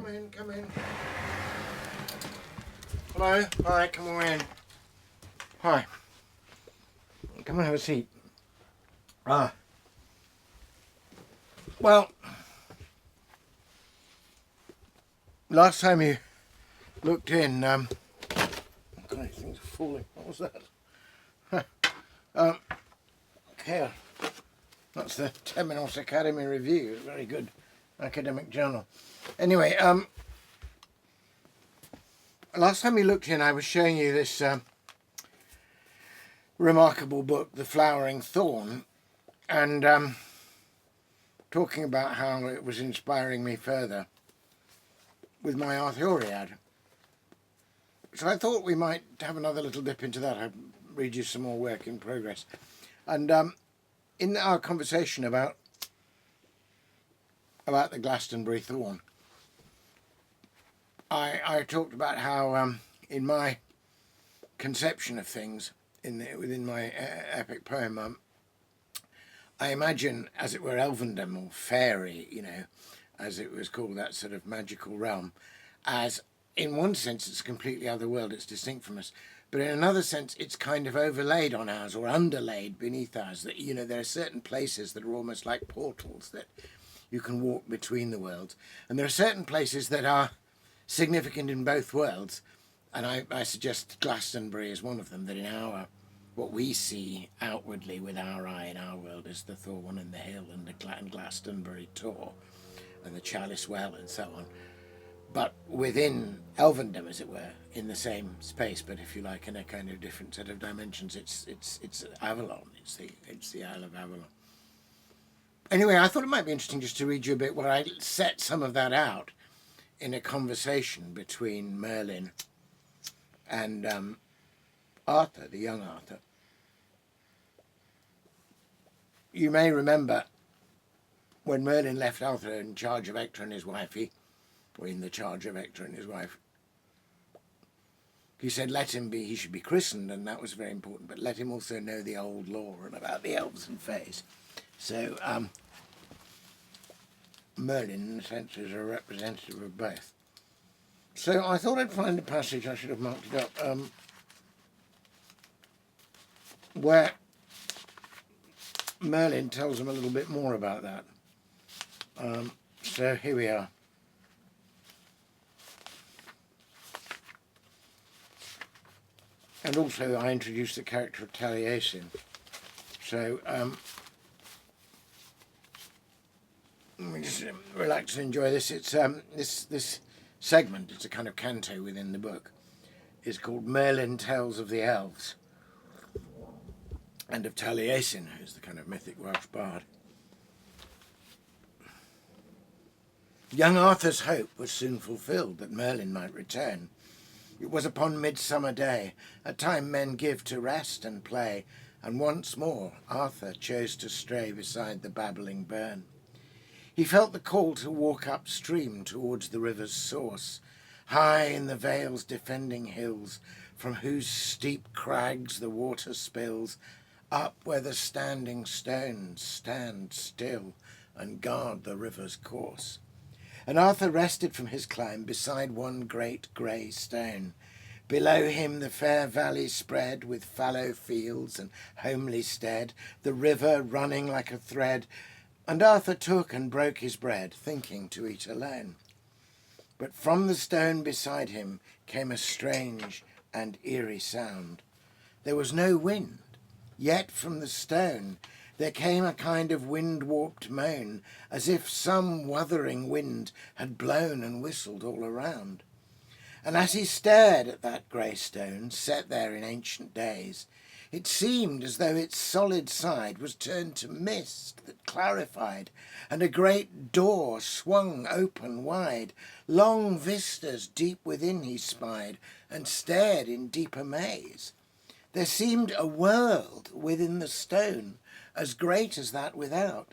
in, come in. Hello, hi, come on in. Hi. Come and have a seat. Well, last time you looked in, God, things are falling. What was that? Here. That's the Temenos Academy Review. Very good academic journal. Anyway, last time you looked in, I was showing you this remarkable book, The Flowering Thorn, and talking about how it was inspiring me further with my Arthuriad. So I thought we might have another little dip into that. I'd read you some more work in progress. And in our conversation about the Glastonbury Thorn, I talked about how in my conception of things, within my epic poem, I imagine, as it were, elvendom or fairy, as it was called, that sort of magical realm, as in one sense it's a completely other world, it's distinct from us, but in another sense it's kind of overlaid on ours or underlaid beneath ours. That there are certain places that are almost like portals that you can walk between the worlds, and there are certain places that are significant in both worlds, and I suggest Glastonbury is one of them. That in what we see outwardly with our eye in our world is the Thorn and the Hill and the Glastonbury Tor and the Chalice Well and so on. But within elvendom, as it were, in the same space, but if you like, in a kind of different set of dimensions, it's Avalon. It's the Isle of Avalon. Anyway, I thought it might be interesting just to read you a bit where I set some of that out in a conversation between Merlin and Arthur, the young Arthur. You may remember when Merlin left Arthur in charge of Hector and his wife, he said he should be christened, and that was very important, but let him also know the old lore and about the elves and fays. So Merlin, in a sense, is a representative of both. So I thought I'd find a passage, I should have marked it up, where Merlin tells him a little bit more about that. So here we are. And also I introduced the character of Taliesin. So let me just relax and enjoy this. It's this segment, it's a kind of canto within the book, is called Merlin Tells of the Elves, and of Taliesin, who's the kind of mythic Welsh bard. Young Arthur's hope was soon fulfilled that Merlin might return. It was upon midsummer day, a time men give to rest and play, and once more Arthur chose to stray beside the babbling burn. He felt the call to walk upstream towards the river's source, high in the vale's defending hills, from whose steep crags the water spills, up where the standing stones stand still and guard the river's course. And Arthur rested from his climb beside one great grey stone. Below him the fair valley spread with fallow fields and homely stead, the river running like a thread, and Arthur took and broke his bread, thinking to eat alone. But from the stone beside him came a strange and eerie sound. There was no wind, yet from the stone there came a kind of wind-warped moan, as if some wuthering wind had blown and whistled all around. And as he stared at that grey stone, set there in ancient days, it seemed as though its solid side was turned to mist that clarified, and a great door swung open wide. Long vistas deep within he spied, and stared in deep amaze. There seemed a world within the stone, as great as that without,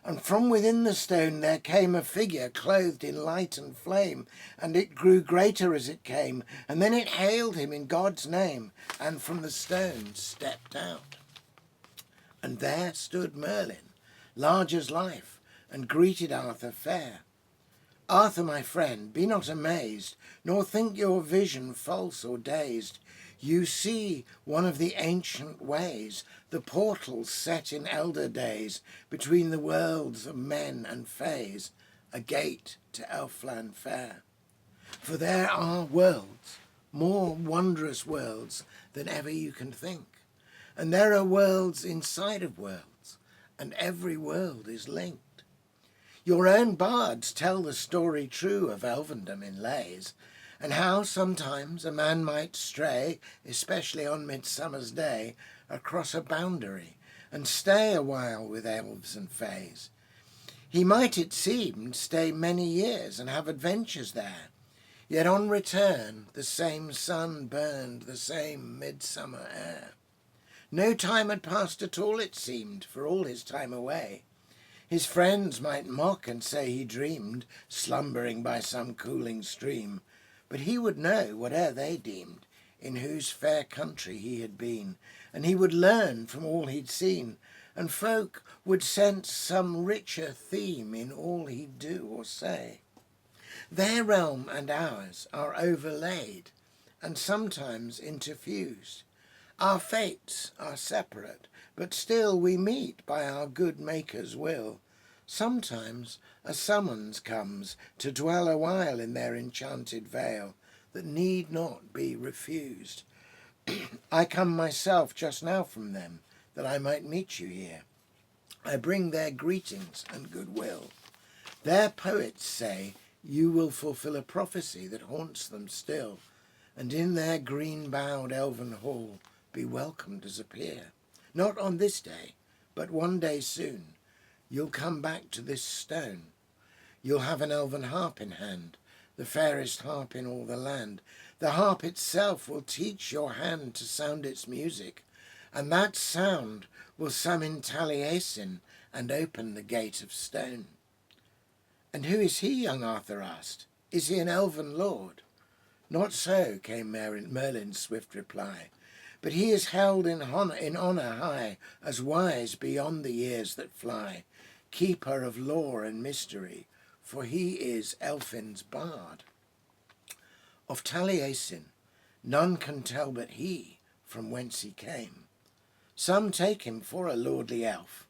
and from within the stone there came a figure clothed in light and flame, and it grew greater as it came, and then it hailed him in God's name, and from the stone stepped out. And there stood Merlin, large as life, and greeted Arthur fair. Arthur, my friend, be not amazed, nor think your vision false or dazed. You see one of the ancient ways, the portals set in elder days, between the worlds of men and fays, a gate to Elfland fair. For there are worlds, more wondrous worlds than ever you can think. And there are worlds inside of worlds, and every world is linked. Your own bards tell the story true of elvendom in lays, and how sometimes a man might stray, especially on Midsummer's Day, across a boundary, and stay a while with elves and fays. He might, it seemed, stay many years and have adventures there, yet on return the same sun burned the same midsummer air. No time had passed at all, it seemed, for all his time away. His friends might mock and say he dreamed, slumbering by some cooling stream, but he would know, whate'er they deemed, in whose fair country he had been, and he would learn from all he'd seen, and folk would sense some richer theme in all he'd do or say. Their realm and ours are overlaid, and sometimes interfused. Our fates are separate, but still we meet by our good Maker's will. Sometimes a summons comes to dwell a while in their enchanted vale that need not be refused. I come myself just now from them, that I might meet you here. I bring their greetings and goodwill. Their poets say you will fulfill a prophecy that haunts them still, and in their green-bowed elven hall be welcomed as a peer. Not on this day, but one day soon, you'll come back to this stone. You'll have an elven harp in hand, the fairest harp in all the land. The harp itself will teach your hand to sound its music, and that sound will summon Taliesin and open the gate of stone. And who is he, young Arthur asked? Is he an elven lord? Not so, came Merlin's swift reply, but he is held in honour high, as wise beyond the years that fly, keeper of lore and mystery, for he is Elfin's bard. Of Taliesin none can tell but he from whence he came. Some take him for a lordly elf,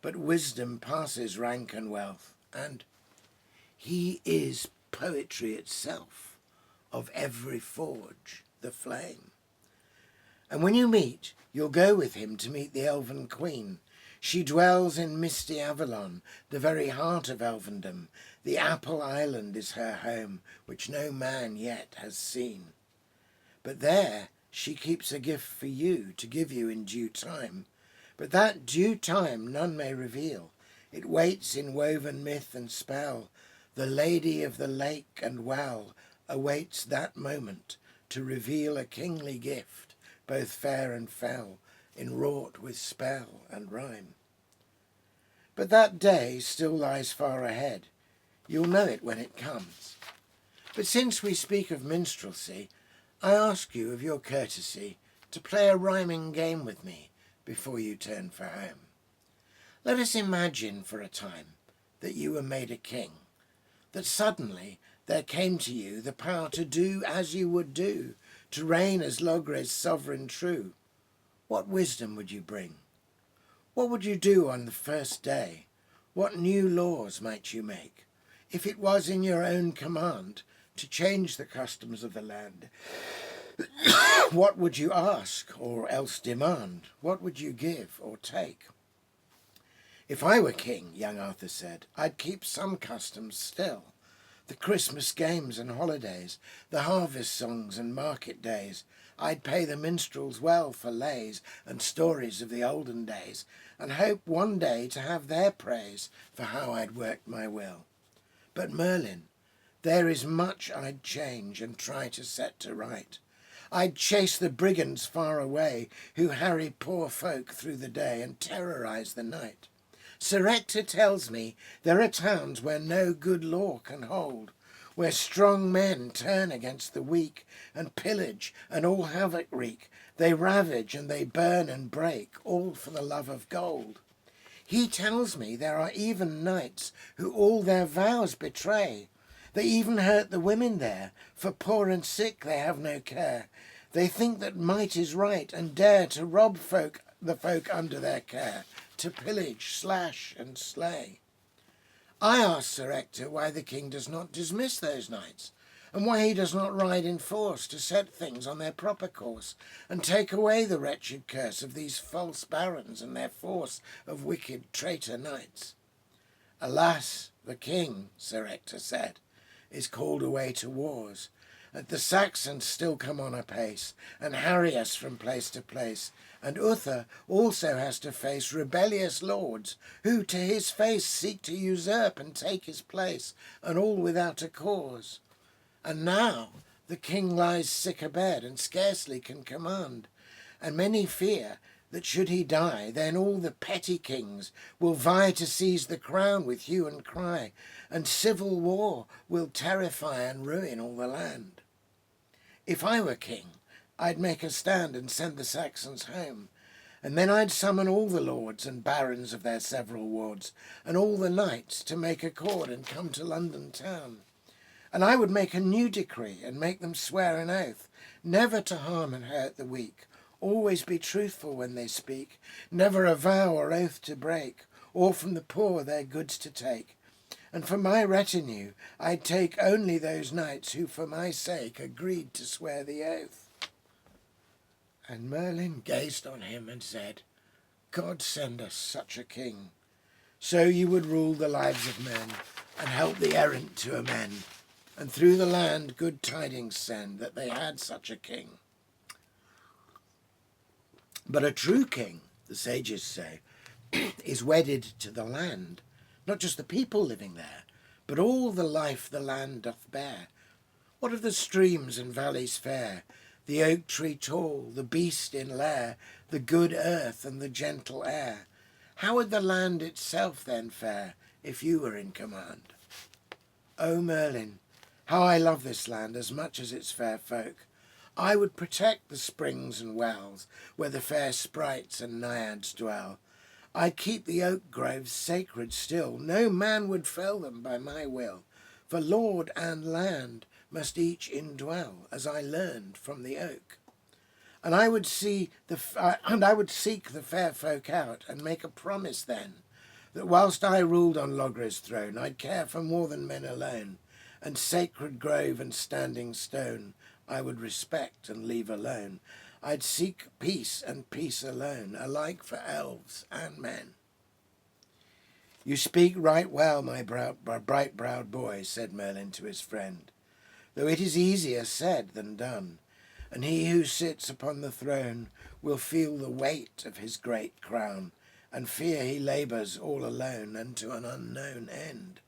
but wisdom passes rank and wealth, and he is poetry itself, of every forge the flame. And when you meet, you'll go with him to meet the elven queen. She dwells in misty Avalon, the very heart of elvendom. The Apple Island is her home, which no man yet has seen. But there she keeps a gift for you, to give you in due time. But that due time none may reveal. It waits in woven myth and spell. The Lady of the Lake and Well awaits that moment to reveal a kingly gift, both fair and fell, enwrought with spell and rhyme. But that day still lies far ahead. You'll know it when it comes. But since we speak of minstrelsy, I ask you of your courtesy to play a rhyming game with me before you turn for home. Let us imagine for a time that you were made a king, that suddenly there came to you the power to do as you would do, to reign as Logres sovereign true. What wisdom would you bring? What would you do on the first day? What new laws might you make? If it was in your own command to change the customs of the land, what would you ask or else demand? What would you give or take? If I were king, young Arthur said, I'd keep some customs still. The Christmas games and holidays, the harvest songs and market days. I'd pay the minstrels well for lays and stories of the olden days, and hope one day to have their praise for how I'd worked my will. But Merlin, there is much I'd change and try to set to right. I'd chase the brigands far away, who harry poor folk through the day and terrorise the night. Sir Ector tells me there are towns where no good law can hold, where strong men turn against the weak and pillage and all havoc wreak. They ravage and they burn and break, all for the love of gold. He tells me there are even knights who all their vows betray. They even hurt the women there, for poor and sick they have no care. They think that might is right and dare to rob the folk under their care, to pillage, slash and slay. I asked Sir Ector why the king does not dismiss those knights, and why he does not ride in force to set things on their proper course, and take away the wretched curse of these false barons and their force of wicked traitor knights. Alas, the king, Sir Ector said, is called away to wars, that the Saxons still come on apace, and harry us from place to place, and Uther also has to face rebellious lords, who to his face seek to usurp and take his place, and all without a cause. And now the king lies sick abed, and scarcely can command, and many fear that should he die, then all the petty kings will vie to seize the crown with hue and cry, and civil war will terrify and ruin all the land. If I were king, I'd make a stand and send the Saxons home, and then I'd summon all the lords and barons of their several wards, and all the knights to make accord and come to London town. And I would make a new decree and make them swear an oath, never to harm and hurt the weak, always be truthful when they speak, never a vow or oath to break, or from the poor their goods to take. And for my retinue I'd take only those knights who for my sake agreed to swear the oath. And Merlin gazed on him and said, God send us such a king, so you would rule the lives of men, and help the errant to amend, and through the land good tidings send, that they had such a king. But a true king, the sages say, is wedded to the land, not just the people living there, but all the life the land doth bear. What of the streams and valleys fair, the oak tree tall, the beast in lair, the good earth and the gentle air? How would the land itself then fare, if you were in command? O Merlin, how I love this land as much as its fair folk. I would protect the springs and wells, where the fair sprites and naiads dwell. I'd keep the oak groves sacred still, no man would fell them by my will, for lord and land must each indwell, as I learned from the oak. And I would seek the fair folk out, and make a promise then, that whilst I ruled on Logres throne, I'd care for more than men alone, and sacred grove and standing stone I would respect and leave alone. I'd seek peace and peace alone, alike for elves and men. You speak right well, my bright-browed boy, said Merlin to his friend, though it is easier said than done, and he who sits upon the throne will feel the weight of his great crown, and fear he labours all alone and to an unknown end.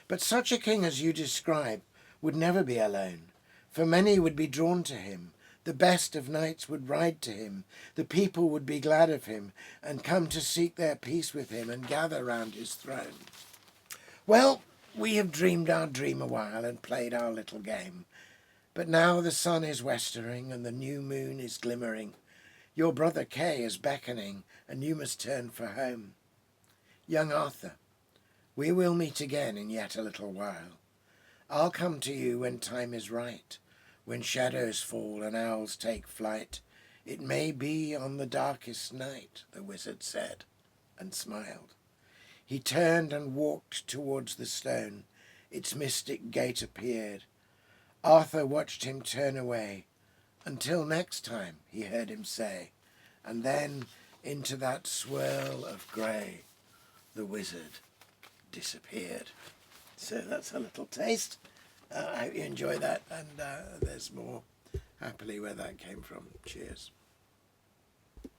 But such a king as you describe would never be alone, for many would be drawn to him, the best of knights would ride to him, the people would be glad of him, and come to seek their peace with him and gather round his throne. Well, we have dreamed our dream a while and played our little game, but now the sun is westering and the new moon is glimmering. Your brother Kay is beckoning, and you must turn for home. Young Arthur, we will meet again in yet a little while. I'll come to you when time is right, when shadows fall and owls take flight. It may be on the darkest night, the wizard said, and smiled. He turned and walked towards the stone. Its mystic gate appeared. Arthur watched him turn away. Until next time, he heard him say, and then into that swirl of grey, the wizard disappeared. So that's a little taste. I hope you enjoy that, and there's more happily where that came from. Cheers.